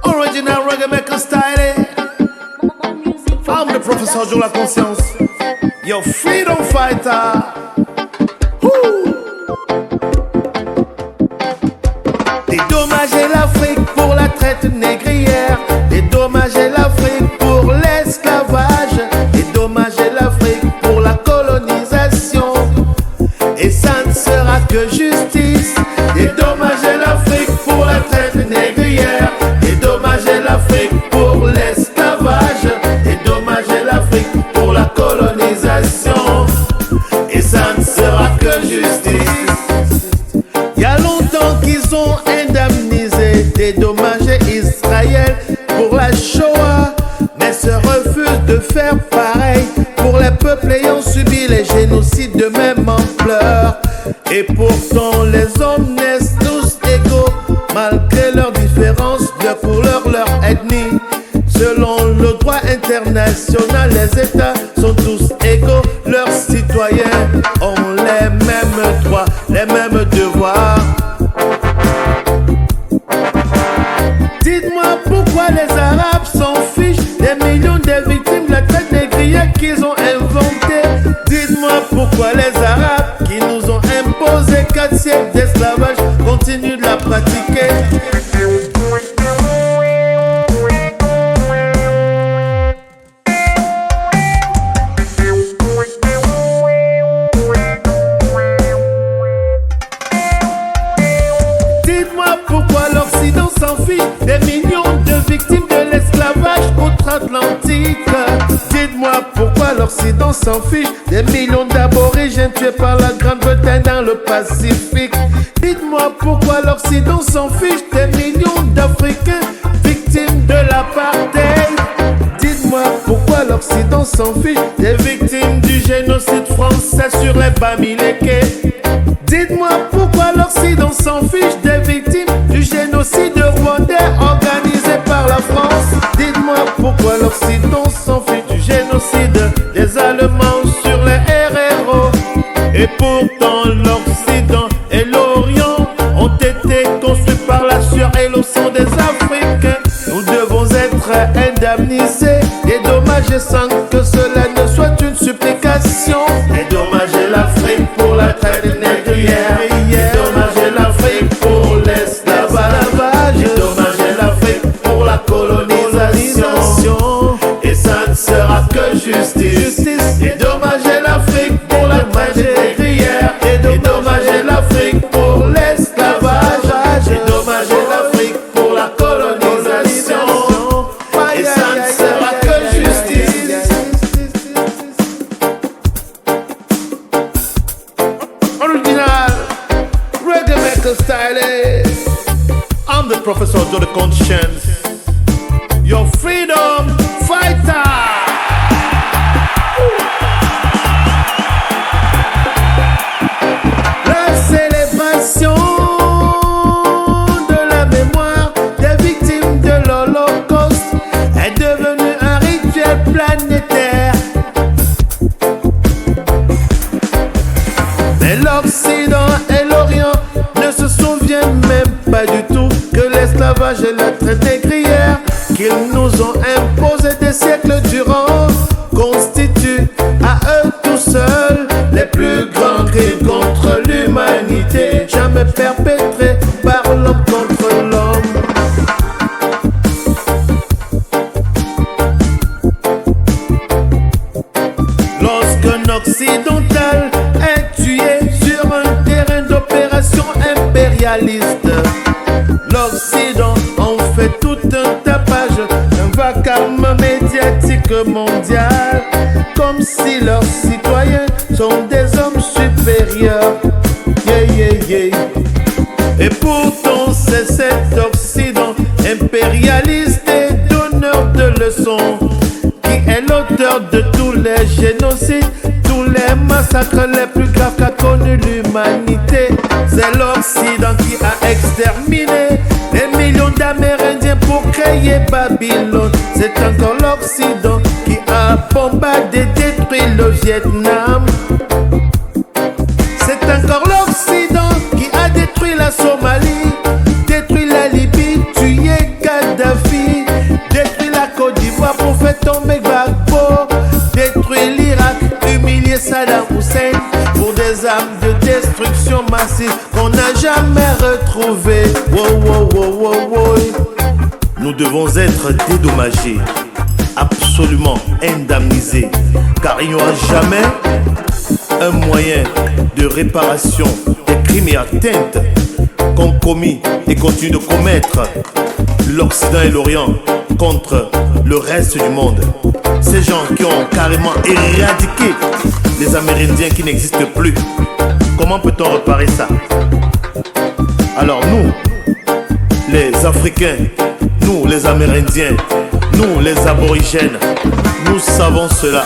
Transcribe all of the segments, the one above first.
Original reggae maker style. I'm the professeur de la conscience. Yo, freedom fighter. Woo. Dédommager l'Afrique pour la traite négrière. Dédommager l'Afrique pour l'esclavage. Dédommager l'Afrique pour la colonisation. Et ça ne sera que justice. Dédommager l'Afrique pour la traite négrière. Dédommager l'Afrique pour l'esclavage. Dédommager l'Afrique pour la colonisation. Et ça ne sera que justice. Il y a longtemps qu'ils ont indemnisé, dédommagé Israël pour la Shoah, mais se refusent de faire pareil pour les peuples ayant subi les génocides de même ampleur. Et pourtant les hommes naissent tous égaux, malgré leurs différences, leur couleur, leur ethnie. Selon le droit international, les États sont tous égaux, leurs citoyens ont les mêmes droits, les mêmes devoirs. Dites-moi pourquoi les Arabes s'en fichent des millions de victimes de la traite négrière qu'ils ont inventée. Dites-moi pourquoi les Arabes qui nous ont imposé 4 siècles d'esclavage continuent de la pratiquer. Dites-moi pourquoi l'Occident s'en fiche des millions de victimes de l'esclavage outre-Atlantique. Dites-moi pourquoi l'Occident s'en fiche des millions d'aborigènes tués par la Grande-Bretagne dans le Pacifique. Dites-moi pourquoi l'Occident s'en fiche des millions d'Africains victimes de l'apartheid. Dites-moi pourquoi l'Occident s'en fiche des victimes du génocide français sur les Bamileke. Dites-moi pourquoi l'Occident s'en fiche des victimes du génocide rwandais organisé par la France. Dites-moi pourquoi l'Occident s'en fiche du génocide des Allemands sur les RRO. Et pourtant l'Occident et l'Orient ont été construits par la sueur et le sang des Africains. Nous devons être indemnisés, dédommagés sans que cela ne soit une supplication. Dédommager l'Afrique pour la traite négrière. Dédommager l'Afrique pour l'esclavage. Dédommager l'Afrique pour la colonisation. Et ça ne sera que justice. Dédommager l'Afrique pour la traite négrière. Dédommager l'Afrique pour l'esclavage. Dédommager l'Afrique pour la colonisation. Et ça ne sera que justice. Original reggae maker style. I'm the professor of the conscience. Your freedom fighter. La célébration de la mémoire des victimes de l'Holocauste est devenue un rituel planétaire. Mais l'Occident et l'Orient ne se souviennent même pas du tout que l'esclavage et la traite négrière qu'ils nous ont imposés des siècles durant constituent à eux tout seuls les plus grands crimes contre l'humanité jamais perpétrés par l'homme contre l'homme. Lorsqu'un occidental est tué sur un terrain d'opération impérialiste, l'Occident en fait tout un tapage, un vacarme médiatique mondial, comme si leurs citoyens sont des hommes supérieurs. Et pourtant c'est cet Occident impérialiste et donneur de leçons qui est l'auteur de tous les génocides, tous les massacres les plus graves qu'a connu l'humanité. C'est l'Occident qui a exterminé des millions d'Amérindiens pour créer Babylone. C'est encore l'Occident qui a bombardé, détruit le Vietnam. C'est encore l'Occident qui a détruit la Somalie, détruit la Libye, tué Kadhafi. massif qu'on n'a jamais retrouvé. Wow, wow, wow, wow, wow. Nous devons être dédommagés, absolument indemnisés, car il n'y aura jamais un moyen de réparation des crimes et atteintes qu'ont commis et continuent de commettre l'Occident et l'Orient contre le reste du monde. Ces gens qui ont carrément éradiqué les Amérindiens qui n'existent plus. Comment peut-on réparer ça? Alors nous, les Africains, nous les Amérindiens, nous les Aborigènes, nous savons cela.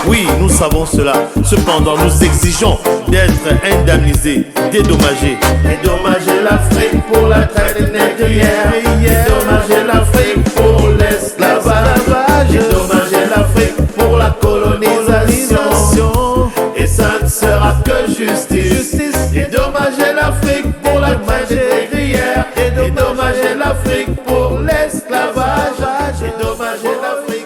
Oui, nous savons cela. Cependant, nous exigeons d'être indemnisés, dédommagés. Dédommager l'Afrique pour la traite négrière. Dédommager l'Afrique pour l'esclavage. Dédommager l'Afrique pour la colonisation. Et ça ne sera que justice. Dédommager l'Afrique pour la traite négrière. Dédommager l'Afrique pour l'esclavage. Dédommager l'Afrique.